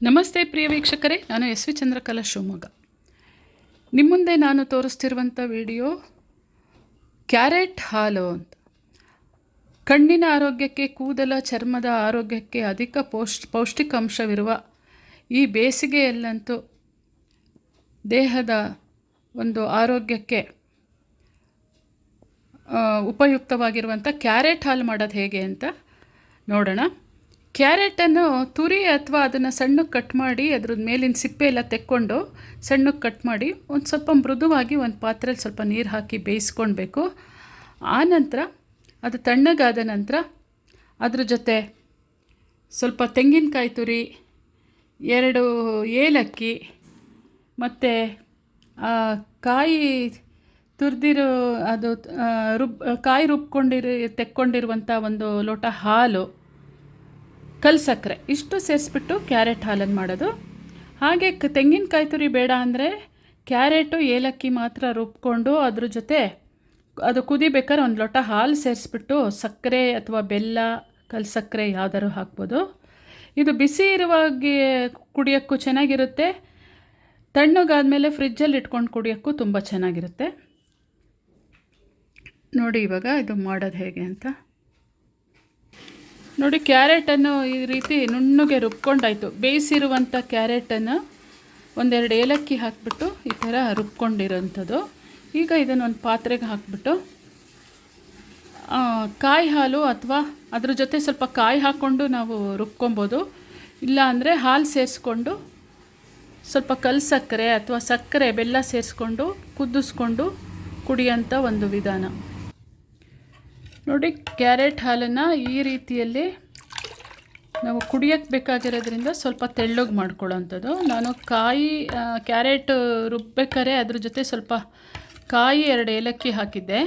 ನಮಸ್ತೆ ಪ್ರಿಯ ವೀಕ್ಷಕರೇ, ನಾನು ಎಸ್ ವಿ ಚಂದ್ರಕಲಾ ಶಿವಮೊಗ್ಗ. ನಿಮ್ಮ ಮುಂದೆ ನಾನು ತೋರಿಸ್ತಿರುವಂಥ ವಿಡಿಯೋ ಕ್ಯಾರೆಟ್ ಹಾಲು ಅಂತ. ಕಣ್ಣಿನ ಆರೋಗ್ಯಕ್ಕೆ, ಕೂದಲ ಚರ್ಮದ ಆರೋಗ್ಯಕ್ಕೆ ಅಧಿಕ ಪೌಷ್ಟಿಕಾಂಶವಿರುವ ಈ ಬೇಸಿಗೆಯಲ್ಲಂತೂ ದೇಹದ ಒಂದು ಆರೋಗ್ಯಕ್ಕೆ ಉಪಯುಕ್ತವಾಗಿರುವಂಥ ಕ್ಯಾರೆಟ್ ಹಾಲು ಮಾಡೋದು ಹೇಗೆ ಅಂತ ನೋಡೋಣ. ಕ್ಯಾರೆಟನ್ನು ತುರಿ ಅಥವಾ ಅದನ್ನು ಸಣ್ಣಕ್ಕೆ ಕಟ್ ಮಾಡಿ ಅದ್ರ ಮೇಲಿನ ಸಿಪ್ಪೆ ಎಲ್ಲ ತೆಕ್ಕೊಂಡು ಸಣ್ಣಕ್ಕೆ ಕಟ್ ಮಾಡಿ ಒಂದು ಸ್ವಲ್ಪ ಮೃದುವಾಗಿ ಒಂದು ಪಾತ್ರೆಯಲ್ಲಿ ಸ್ವಲ್ಪ ನೀರು ಹಾಕಿ ಬೇಯಿಸ್ಕೊಳ್ಬೇಕು. ಆನಂತರ ಅದು ತಣ್ಣಗಾದ ನಂತರ ಅದ್ರ ಜೊತೆ ಸ್ವಲ್ಪ ತೆಂಗಿನಕಾಯಿ ತುರಿ, 2 ಏಲಕ್ಕಿ ಮತ್ತು ಕಾಯಿ ತುರಿದಿರೋ ಅದು ಕಾಯಿ ತೆಕ್ಕೊಂಡಿರುವಂಥ ಒಂದು ಲೋಟ ಹಾಲು, ಕಲ್ಸಕ್ಕರೆ ಇಷ್ಟು ಸೇರಿಸ್ಬಿಟ್ಟು ಕ್ಯಾರೆಟ್ ಹಾಲನ್ನು ಮಾಡೋದು. ಹಾಗೆ ತೆಂಗಿನಕಾಯಿ ತುರಿ ಬೇಡ ಅಂದರೆ ಕ್ಯಾರೆಟು ಏಲಕ್ಕಿ ಮಾತ್ರ ರುಬ್ಕೊಂಡು ಅದ್ರ ಜೊತೆ ಅದು ಕುದಿಬೇಕಾದ್ರೆ ಒಂದು ಲೋಟ ಹಾಲು ಸೇರಿಸ್ಬಿಟ್ಟು ಸಕ್ಕರೆ ಅಥವಾ ಬೆಲ್ಲ, ಕಲ್ಸಕ್ಕರೆ ಯಾವ್ದಾದ್ರು ಹಾಕ್ಬೋದು. ಇದು ಬಿಸಿ ಇರುವಾಗೆ ಕುಡಿಯೋಕ್ಕೂ ಚೆನ್ನಾಗಿರುತ್ತೆ, ತಣ್ಣಗಾದಮೇಲೆ ಫ್ರಿಜ್ಜಲ್ಲಿ ಇಟ್ಕೊಂಡು ಕುಡಿಯೋಕ್ಕೂ ತುಂಬ ಚೆನ್ನಾಗಿರುತ್ತೆ. ನೋಡಿ ಇವಾಗ ಇದು ಮಾಡೋದು ಹೇಗೆ ಅಂತ ನೋಡಿ. ಕ್ಯಾರೆಟನ್ನು ಈ ರೀತಿ ನುಣ್ಣಗೆ ರುಬ್ಕೊಂಡಾಯಿತು. ಬೇಯಿಸಿರುವಂಥ ಕ್ಯಾರೆಟನ್ನು 1-2 ಏಲಕ್ಕಿ ಹಾಕಿಬಿಟ್ಟು ಈ ಥರ ರುಬ್ಕೊಂಡಿರೋಂಥದ್ದು. ಈಗ ಇದನ್ನು ಒಂದು ಪಾತ್ರೆಗೆ ಹಾಕಿಬಿಟ್ಟು ಕಾಯಿ ಹಾಲು ಅಥವಾ ಅದ್ರ ಜೊತೆ ಸ್ವಲ್ಪ ಕಾಯಿ ಹಾಕ್ಕೊಂಡು ನಾವು ರುಬ್ಕೊಬೋದು. ಇಲ್ಲ ಅಂದರೆ ಹಾಲು ಸೇರಿಸ್ಕೊಂಡು ಸ್ವಲ್ಪ ಕಲ್ಸಕ್ಕರೆ ಅಥವಾ ಸಕ್ಕರೆ, ಬೆಲ್ಲ ಸೇರಿಸ್ಕೊಂಡು ಕುದಿಸ್ಕೊಂಡು ಕುಡಿಯೋಂಥ ಒಂದು ವಿಧಾನ. ನೋಡಿ, ಕ್ಯಾರೆಟ್ ಹಾಲನ್ನು ಈ ರೀತಿಯಲ್ಲಿ ನಾವು ಕುಡಿಯೋಕ್ಕೆ ಬೇಕಾಗಿರೋದ್ರಿಂದ ಸ್ವಲ್ಪ ತೆಳ್ಳಗೆ ಮಾಡ್ಕೊಳ್ಳೋವಂಥದ್ದು. ನಾನು ಕ್ಯಾರೆಟ್ ರುಬ್ಬೇಕಾದ್ರೆ ಅದ್ರ ಜೊತೆ ಸ್ವಲ್ಪ ಕಾಯಿ, 2 ಏಲಕ್ಕಿ ಹಾಕಿದ್ದೆ.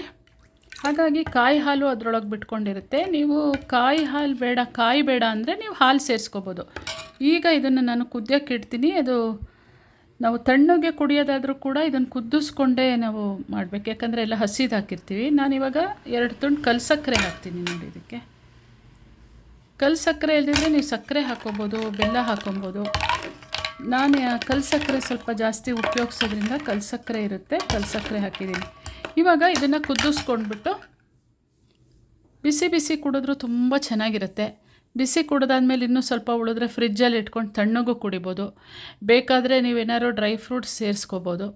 ಹಾಗಾಗಿ ಕಾಯಿ ಹಾಲು ಅದರೊಳಗೆ ಬಿಟ್ಕೊಂಡಿರುತ್ತೆ. ನೀವು ಕಾಯಿ ಬೇಡ ಅಂದರೆ ನೀವು ಹಾಲು ಸೇರಿಸ್ಕೋಬೋದು. ಈಗ ಇದನ್ನು ನಾನು ಕುದಿಯೋಕ್ಕೆ ಇಡ್ತೀನಿ. ಅದು ನಾವು ತಣ್ಣಗೆ ಕುಡಿಯೋದಾದರೂ ಕೂಡ ಇದನ್ನು ಕುದಿಸ್ಕೊಂಡೇ ನಾವು ಮಾಡಬೇಕು, ಯಾಕಂದರೆ ಎಲ್ಲ ಹಸಿದು ಹಾಕಿರ್ತೀವಿ. ನಾನಿವಾಗ 2 ತುಂಡು ಕಲ್ಸಕ್ಕರೆ ಹಾಕ್ತೀನಿ. ನೋಡಿ, ಇದಕ್ಕೆ ಕಲ್ಸಕ್ಕರೆ ಇಲ್ಲದಿದ್ದರೆ ನೀವು ಸಕ್ಕರೆ ಹಾಕ್ಕೊಬೋದು, ಬೆಲ್ಲ ಹಾಕ್ಕೊಬೋದು. ನಾನು ಕಲ್ಸಕ್ಕರೆ ಸ್ವಲ್ಪ ಜಾಸ್ತಿ ಉಪಯೋಗಿಸೋದ್ರಿಂದ ಕಲ್ಸಕ್ಕರೆ ಇರುತ್ತೆ, ಕಲ್ಸಕ್ಕರೆ ಹಾಕಿದ್ದೀನಿ. ಇವಾಗ ಇದನ್ನು ಕುದಿಸ್ಕೊಂಡ್ಬಿಟ್ಟು ಬಿಸಿ ಬಿಸಿ ಕುಡಿದ್ರೂ ತುಂಬ ಚೆನ್ನಾಗಿರುತ್ತೆ. ಬಿಸಿ ಕುಡಿದಾದ್ಮೇಲೆ ಇನ್ನೂ ಸ್ವಲ್ಪ ಉಳಿದ್ರೆ ಫ್ರಿಜ್ಜಲ್ಲಿ ಇಟ್ಕೊಂಡು ತಣ್ಣಗೂ ಕುಡಿಬೋದು. ಬೇಕಾದರೆ ನೀವೇನಾದ್ರು ಡ್ರೈ ಫ್ರೂಟ್ಸ್ ಸೇರಿಸ್ಕೋಬೋದು.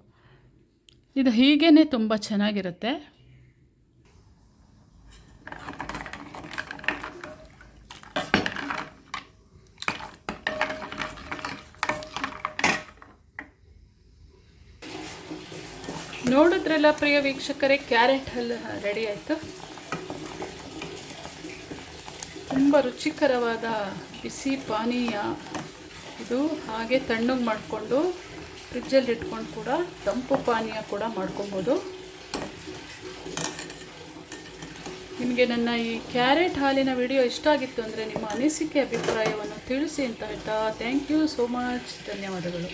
ಇದು ಹೀಗೇ ತುಂಬ ಚೆನ್ನಾಗಿರುತ್ತೆ. ನೋಡಿದ್ರಲ್ಲ ಪ್ರಿಯ ವೀಕ್ಷಕರೇ, ಕ್ಯಾರೆಟ್ ಹಾಲು ರೆಡಿ ಆಯಿತು. ತುಂಬ ರುಚಿಕರವಾದ ಬಿಸಿ ಪಾನೀಯ ಇದು. ಹಾಗೆ ತಣ್ಣಗೆ ಮಾಡಿಕೊಂಡು ಫ್ರಿಜ್ಜಲ್ಲಿ ಇಟ್ಕೊಂಡು ಕೂಡ ತಂಪು ಪಾನೀಯ ಕೂಡ ಮಾಡ್ಕೊಬೋದು. ನಿಮಗೆ ನನ್ನ ಈ ಕ್ಯಾರೆಟ್ ಹಾಲಿನ ವಿಡಿಯೋ ಇಷ್ಟ ಆಗಿತ್ತು ಅಂದರೆ ನಿಮ್ಮ ಅನಿಸಿಕೆ, ಅಭಿಪ್ರಾಯವನ್ನು ತಿಳಿಸಿ ಅಂತ ಹೇಳ್ತಾ ಥ್ಯಾಂಕ್ ಯು ಸೋ ಮಚ್. ಧನ್ಯವಾದಗಳು.